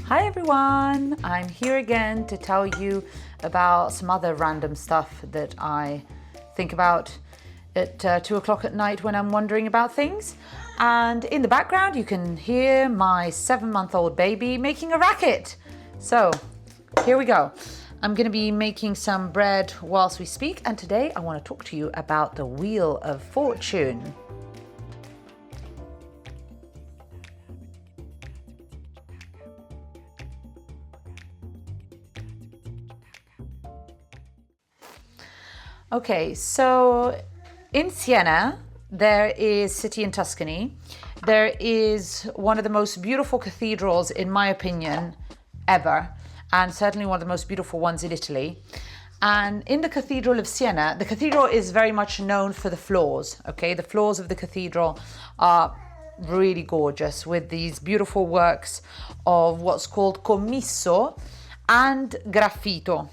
Hi everyone, I'm here again to tell you about some other random stuff that I think about at 2 o'clock at night when I'm wondering about things. And in the background you can hear my 7-month-old baby making a racket. So here we go. I'm going to be making some bread whilst we speak, and today I want to talk to you about the Wheel of Fortune. Okay, so in Siena, there is city in Tuscany. There is one of the most beautiful cathedrals, in my opinion, ever, and certainly one of the most beautiful ones in Italy. And in the Cathedral of Siena, the cathedral is very much known for the floors, okay? The floors of the cathedral are really gorgeous with these beautiful works of what's called commisso and graffito.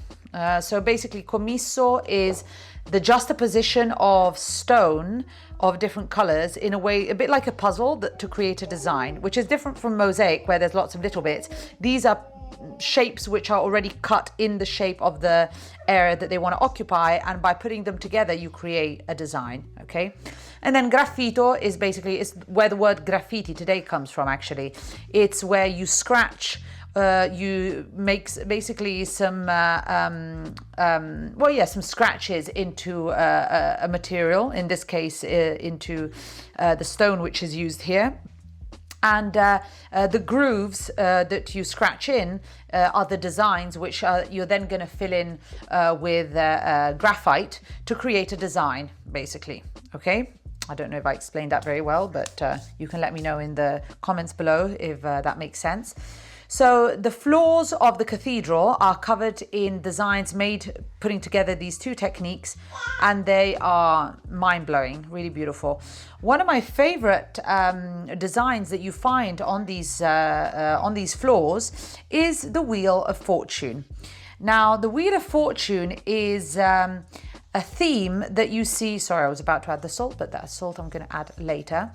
So basically, commisso is the juxtaposition of stone of different colors in a way, a bit like a puzzle to create a design, which is different from mosaic where there's lots of little bits. These are shapes which are already cut in the shape of the area that they want to occupy, and by putting them together you create a design, okay? And then graffito is where the word graffiti today comes from, actually. It's where you scratch, you make basically some some scratches into a material, in this case into the stone which is used here. And the grooves that you scratch in are the designs which you're then going to fill in with graphite to create a design, basically, okay? I don't know if I explained that very well, but you can let me know in the comments below if that makes sense. So the floors of the cathedral are covered in designs made putting together these two techniques, and they are mind-blowing, really beautiful. One of my favorite designs that you find on these floors is the Wheel of Fortune. Now, the Wheel of Fortune is a theme that you see. Sorry, I was about to add the salt, but that salt I'm going to add later.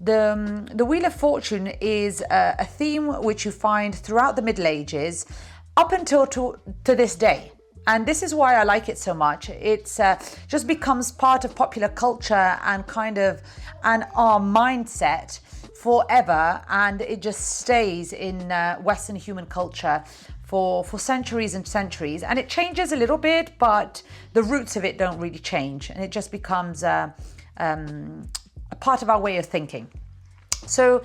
The Wheel of Fortune is a theme which you find throughout the Middle Ages up until to this day. And this is why I like it so much. It's just becomes part of popular culture and and our mindset forever. And it just stays in Western human culture for centuries and centuries. And it changes a little bit, but the roots of it don't really change. And it just becomes a part of our way of thinking. So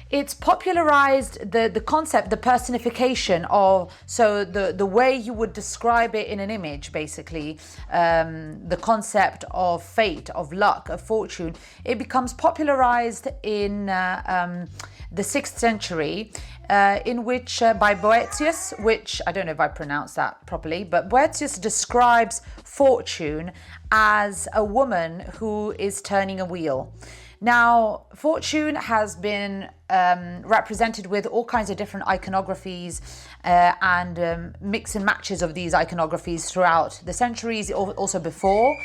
it's popularized the concept, the personification of, so the way you would describe it in an image, basically, the concept of fate, of luck, of fortune. It becomes popularized in the 6th century, in which by Boethius, which I don't know if I pronounced that properly, but Boethius describes fortune as a woman who is turning a wheel. Now, fortune has been represented with all kinds of different iconographies and mix and matches of these iconographies throughout the centuries, also before.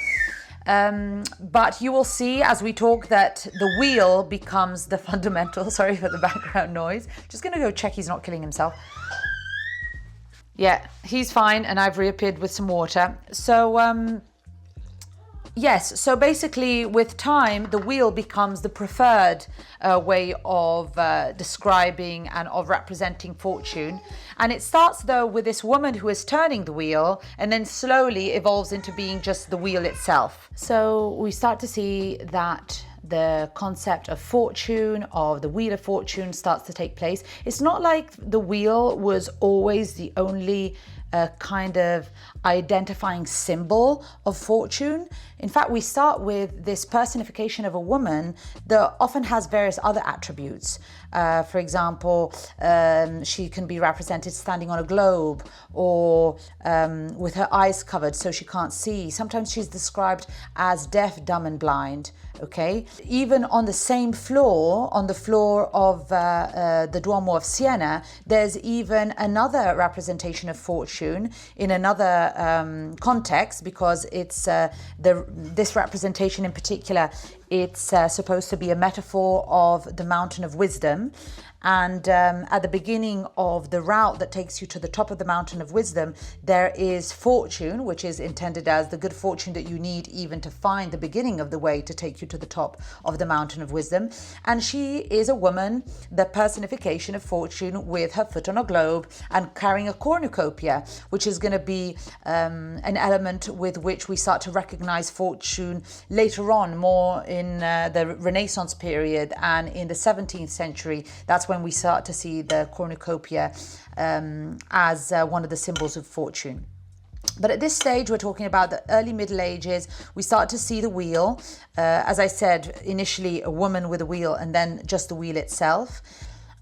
But you will see as we talk that the wheel becomes the fundamental. Sorry for the background noise. Just going to go check he's not killing himself. Yeah, he's fine, and I've reappeared with some water. So, yes, so basically with time, the wheel becomes the preferred way of describing and of representing fortune. And it starts though with this woman who is turning the wheel, and then slowly evolves into being just the wheel itself. So we start to see that the concept of fortune, of the Wheel of Fortune, starts to take place. It's not like the wheel was always the only kind of identifying symbol of fortune. In fact, we start with this personification of a woman that often has various other attributes. For example, she can be represented standing on a globe, or with her eyes covered so she can't see. Sometimes she's described as deaf, dumb and blind. Okay, even on the same floor, on the floor of the Duomo of Siena, there's even another representation of fortune in another context, because it's this representation in particular It's supposed to be a metaphor of the mountain of wisdom. And at the beginning of the route that takes you to the top of the mountain of wisdom, there is fortune, which is intended as the good fortune that you need even to find the beginning of the way to take you to the top of the mountain of wisdom. And she is a woman, the personification of fortune, with her foot on a globe and carrying a cornucopia, which is going to be an element with which we start to recognize fortune later on, more in the Renaissance period and in the 17th century. That's when we start to see the cornucopia as one of the symbols of fortune. But at this stage, we're talking about the early Middle Ages. We start to see the wheel. As I said, initially a woman with a wheel and then just the wheel itself.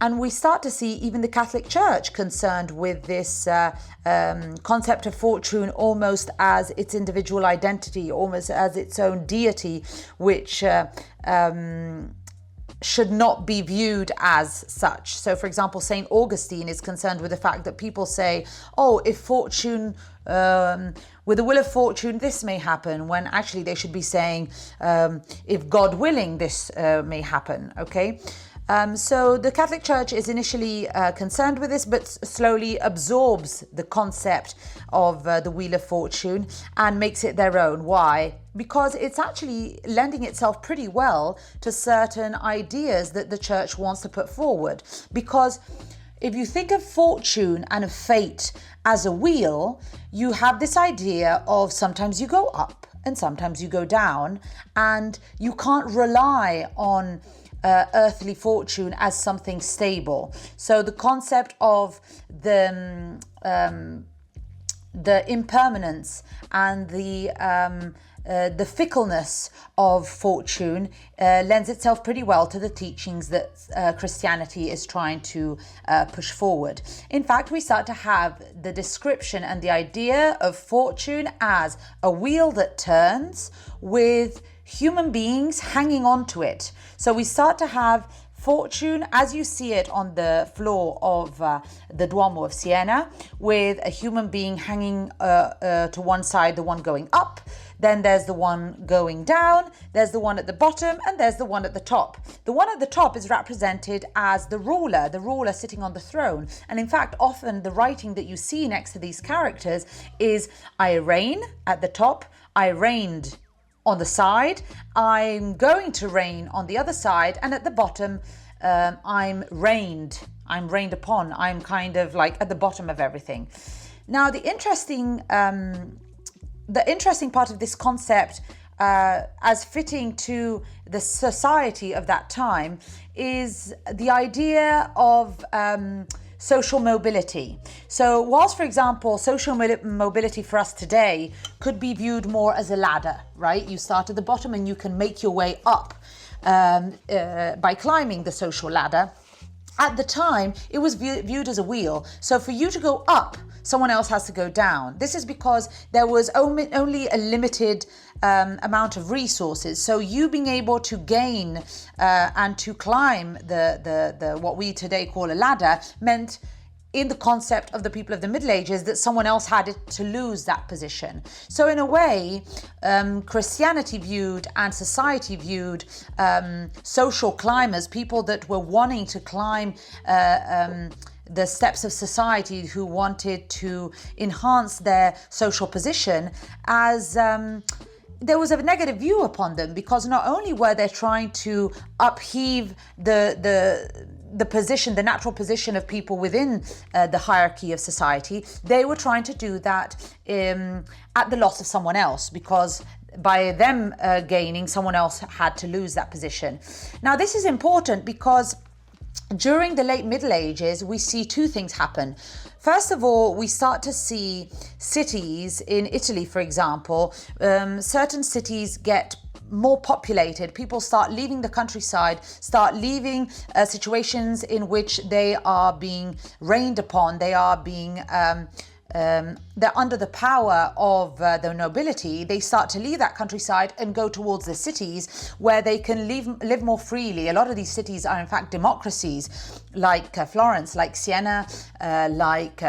And we start to see even the Catholic Church concerned with this concept of fortune almost as its individual identity, almost as its own deity, which should not be viewed as such. So, for example, St. Augustine is concerned with the fact that people say, oh, if fortune, with the will of fortune, this may happen, when actually they should be saying, if God willing, this may happen, okay? So the Catholic Church is initially concerned with this, but slowly absorbs the concept of the Wheel of Fortune and makes it their own. Why? Because it's actually lending itself pretty well to certain ideas that the Church wants to put forward. Because if you think of fortune and of fate as a wheel, you have this idea of sometimes you go up and sometimes you go down, and you can't rely on earthly fortune as something stable. So the concept of the impermanence and the fickleness of fortune lends itself pretty well to the teachings that Christianity is trying to push forward. In fact, we start to have the description and the idea of fortune as a wheel that turns with human beings hanging on to it. So we start to have fortune as you see it on the floor of the Duomo of Siena, with a human being hanging to one side, the one going up. Then there's the one going down, there's the one at the bottom, and there's the one at the top. The one at the top is represented as the ruler sitting on the throne. And in fact, often the writing that you see next to these characters is, I reign at the top, I reigned on the side, I'm going to reign on the other side, and at the bottom, I'm reigned upon. I'm kind of like at the bottom of everything. Now, the interesting part of this concept, as fitting to the society of that time, is the idea of social mobility. So whilst, for example, social mobility for us today could be viewed more as a ladder, right? You start at the bottom and you can make your way up by climbing the social ladder. At the time, it was viewed as a wheel. So for you to go up, someone else has to go down. This is because there was only a limited amount of resources. So you being able to gain and to climb the what we today call a ladder meant, in the concept of the people of the Middle Ages, that someone else had it to lose that position. So in a way, Christianity viewed and society viewed social climbers, people that were wanting to climb the steps of society, who wanted to enhance their social position, as there was a negative view upon them, because not only were they trying to upheave the position, the natural position of people within the hierarchy of society, they were trying to do that at the loss of someone else, because by them gaining, someone else had to lose that position. Now, this is important because during the late Middle Ages, we see two things happen. First of all, we start to see cities in Italy, for example, certain cities get more populated. People start leaving the countryside, start leaving situations in which they are being reigned upon, they are being they're under the power of the nobility. They start to leave that countryside and go towards the cities where they can live more freely. A lot of these cities are in fact democracies, like Florence, like Siena, like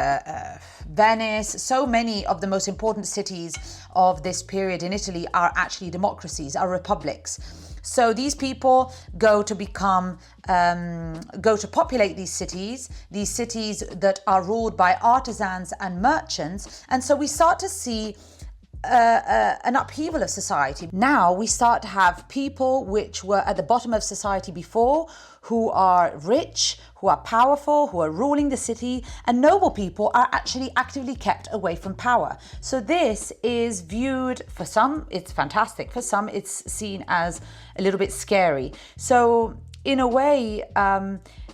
Venice. So many of the most important cities of this period in Italy are actually democracies, are republics. So these people go to populate these cities that are ruled by artisans and merchants. And so we start to see an upheaval of society. Now we start to have people which were at the bottom of society before, who are rich, who are powerful, who are ruling the city, and noble people are actually actively kept away from power. So this is viewed, for some it's fantastic, for some it's seen as a little bit scary. So in a way,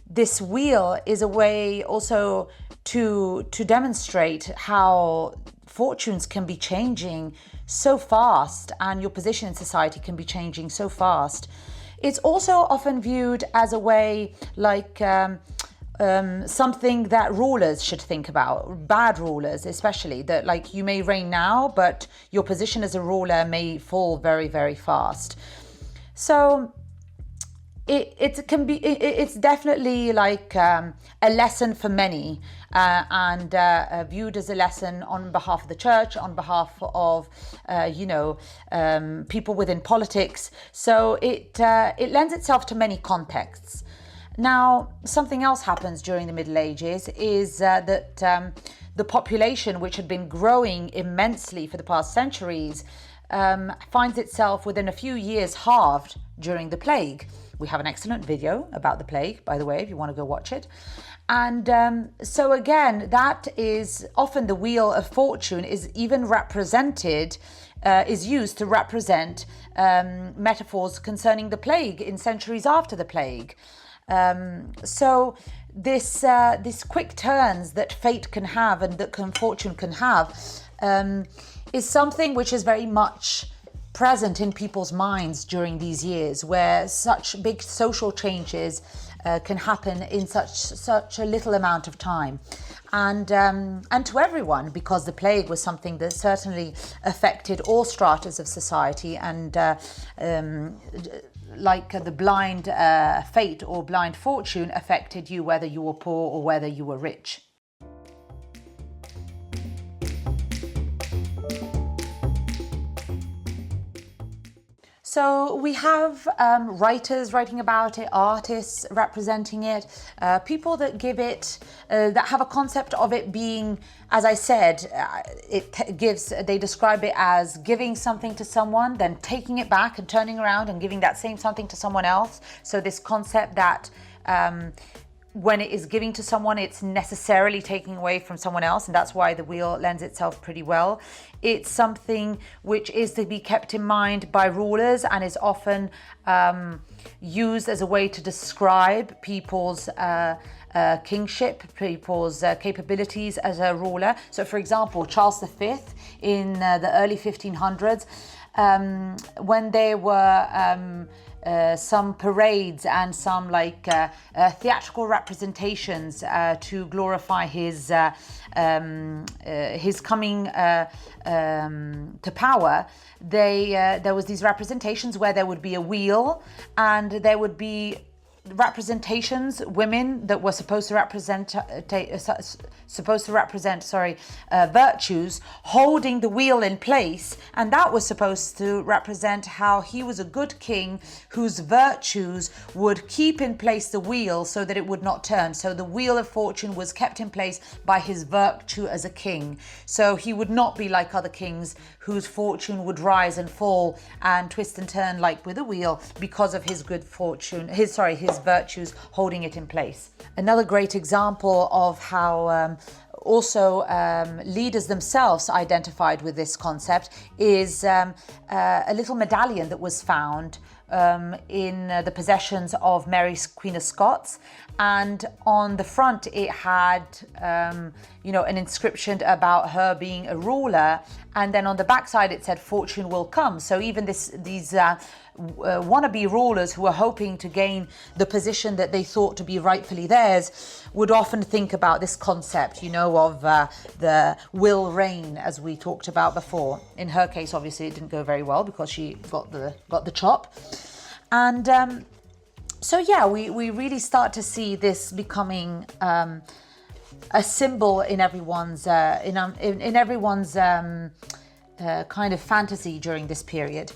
this wheel is a way also to demonstrate how fortunes can be changing so fast, and your position in society can be changing so fast. It's also often viewed as a way like something that rulers should think about, bad rulers especially, that like you may reign now, but your position as a ruler may fall very, very fast. So it's definitely like a lesson for many, and viewed as a lesson on behalf of the church, on behalf of people within politics. So it lends itself to many contexts. Now, something else happens during the Middle Ages is that the population, which had been growing immensely for the past centuries, finds itself within a few years halved during the plague. We have an excellent video about the plague, by the way, if you want to go watch it. And so again, that is often the wheel of fortune is even represented, is used to represent metaphors concerning the plague in centuries after the plague. So this quick turns that fate can have and that fortune can have is something which is very much present in people's minds during these years, where such big social changes can happen in such a little amount of time, and to everyone, because the plague was something that certainly affected all stratas of society, and like the blind fate or blind fortune affected you whether you were poor or whether you were rich. So we have writers writing about it, artists representing it, people that give it, that have a concept of it being, as I said, they describe it as giving something to someone, then taking it back and turning around and giving that same something to someone else. So this concept that when it is giving to someone, it's necessarily taking away from someone else, and that's why the wheel lends itself pretty well. It's something which is to be kept in mind by rulers, and is often used as a way to describe people's kingship, people's capabilities as a ruler. So for example, Charles V in the early 1500s, when there were some parades and some theatrical representations to glorify his coming to power. There was these representations where there would be a wheel, and there would be representations, women that were supposed to represent virtues, holding the wheel in place, and that was supposed to represent how he was a good king whose virtues would keep in place the wheel so that it would not turn. So the wheel of fortune was kept in place by his virtue as a king. So he would not be like other kings whose fortune would rise and fall and twist and turn like with a wheel, because of his good fortune, his virtues holding it in place. Another great example of how leaders themselves identified with this concept is a little medallion that was found in the possessions of Mary, Queen of Scots, and on the front it had an inscription about her being a ruler, and then on the backside it said fortune will come. So even these wannabe rulers who were hoping to gain the position that they thought to be rightfully theirs would often think about this concept, of the will reign, as we talked about before. In her case, obviously, it didn't go very well because she got the chop. And we really start to see this becoming a symbol in everyone's kind of fantasy during this period.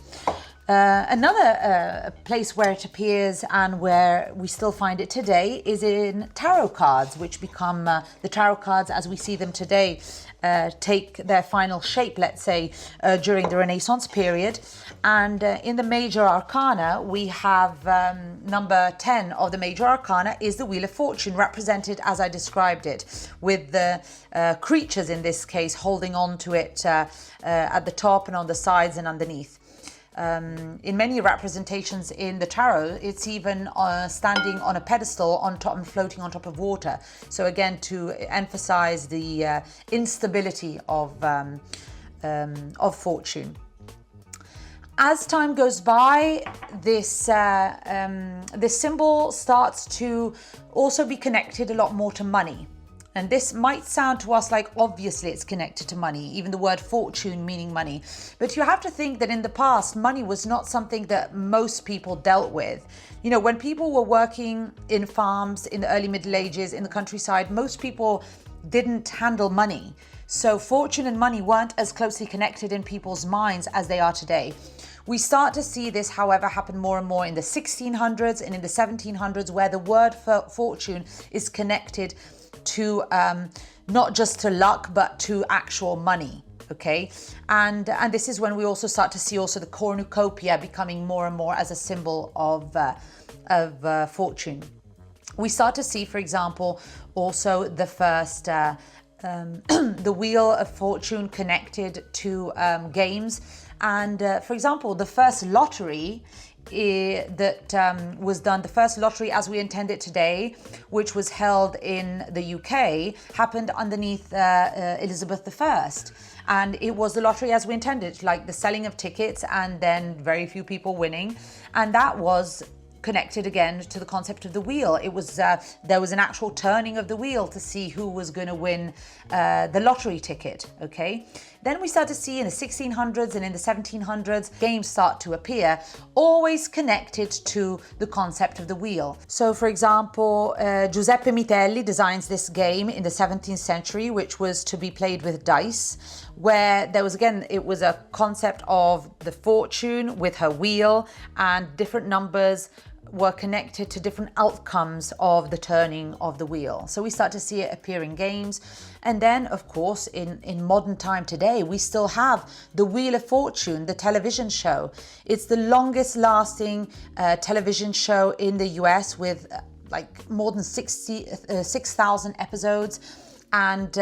Another place where it appears and where we still find it today is in tarot cards, which become the tarot cards as we see them today take their final shape, let's say, during the Renaissance period. And in the major arcana, we have number 10 of the major arcana is the Wheel of Fortune, represented as I described it, with the creatures in this case holding on to it at the top and on the sides and underneath. In many representations in the tarot, it's even standing on a pedestal on top and floating on top of water. So again, to emphasize the instability of fortune. As time goes by, this symbol starts to also be connected a lot more to money. And this might sound to us like obviously it's connected to money, even the word fortune meaning money. But you have to think that in the past, money was not something that most people dealt with. You know, when people were working in farms in the early Middle Ages, in the countryside, most people didn't handle money. So fortune and money weren't as closely connected in people's minds as they are today. We start to see this, however, happen more and more in the 1600s and in the 1700s, where the word for fortune is connected to not just to luck, but to actual money. Okay, and this is when we also start to see also the cornucopia becoming more and more as a symbol of fortune. We start to see, for example, also the first the Wheel of Fortune connected to games, and for example, the first lottery that was done, the first lottery as we intend it today, which was held in the UK, happened underneath Elizabeth I. And it was the lottery as we intended, like the selling of tickets and then very few people winning. And that was connected again to the concept of the wheel. It was there was an actual turning of the wheel to see who was going to win the lottery ticket. Okay, then we start to see in the 1600s and in the 1700s games start to appear, always connected to the concept of the wheel. So for example, Giuseppe Mitelli designs this game in the 17th century, which was to be played with dice, where there was, again, it was a concept of the fortune with her wheel, and different numbers were connected to different outcomes of the turning of the wheel. So we start to see it appear in games. And then, of course, in modern time today, we still have the Wheel of Fortune, the television show. It's the longest lasting television show in the US, with like more than 6,000 episodes. And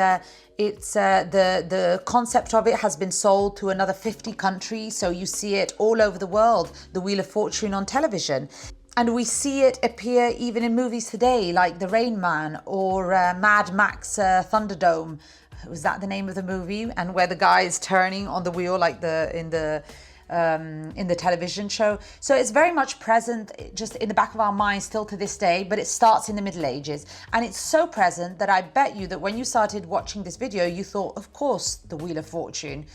it's the concept of it has been sold to another 50 countries. So you see it all over the world, the Wheel of Fortune on television. And we see it appear even in movies today, like The Rain Man or Mad Max Thunderdome. Was that the name of the movie? And where the guy is turning on the wheel, like in the television show. So it's very much present, just in the back of our minds still to this day, but it starts in the Middle Ages. And it's so present that I bet you that when you started watching this video, you thought, of course, the Wheel of Fortune.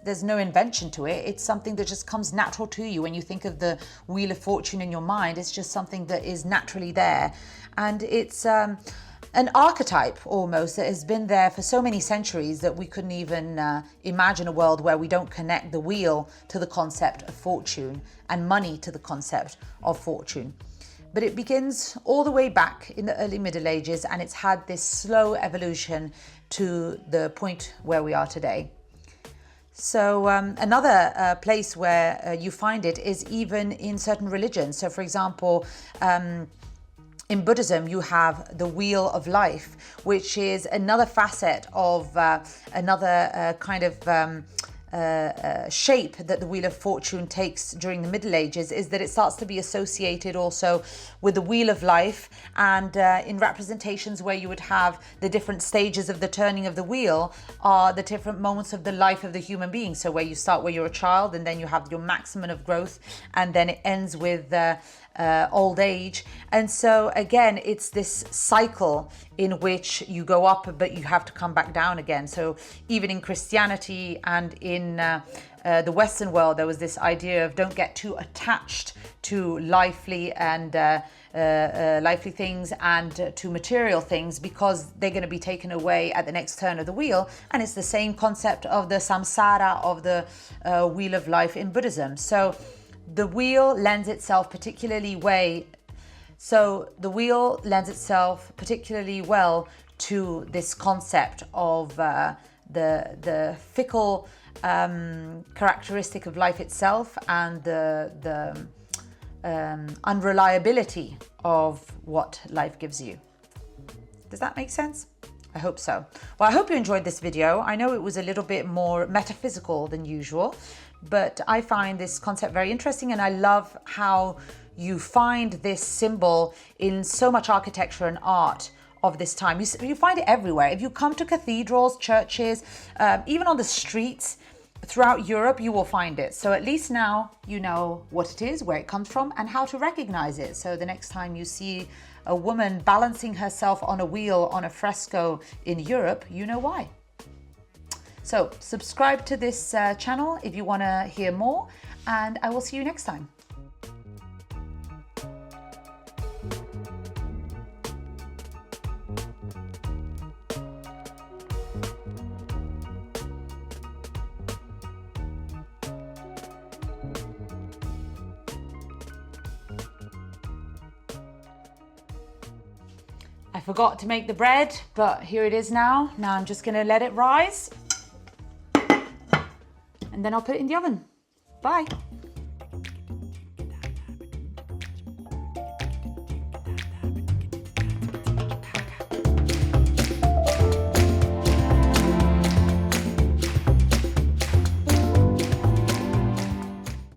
There's no invention to it. It's something that just comes natural to you. When you think of the Wheel of Fortune in your mind, it's just something that is naturally there. And it's an archetype almost that has been there for so many centuries that we couldn't even imagine a world where we don't connect the wheel to the concept of fortune and money to the concept of fortune. But it begins all the way back in the early Middle Ages, and it's had this slow evolution to the point where we are today. So another place where you find it is even in certain religions. So for example, in Buddhism, you have the Wheel of Life, which is another facet of another kind of shape that the Wheel of Fortune takes during the Middle Ages, is that it starts to be associated also with the Wheel of Life, and in representations where you would have the different stages of the turning of the wheel are the different moments of the life of the human being. So where you start where you're a child, and then you have your maximum of growth, and then it ends with old age. And so again, it's this cycle in which you go up, but you have to come back down again. So even in Christianity and in the Western world, there was this idea of don't get too attached to lively things and to material things, because they're going to be taken away at the next turn of the wheel. And it's the same concept of the samsara, of the Wheel of Life in Buddhism. So the wheel lends itself particularly well to this concept of the fickle characteristic of life itself, and the unreliability of what life gives you. Does that make sense? I hope so. Well, I hope you enjoyed this video. I know it was a little bit more metaphysical than usual, but I find this concept very interesting, and I love how you find this symbol in so much architecture and art of this time. You find it everywhere. If you come to cathedrals, churches, even on the streets throughout Europe, you will find it. So at least now you know what it is, where it comes from, and how to recognize it. So the next time you see a woman balancing herself on a wheel on a fresco in Europe, you know why. So subscribe to this channel if you want to hear more, and I will see you next time. I forgot to make the bread, but here it is now. Now I'm just going to let it rise, and then I'll put it in the oven. Bye.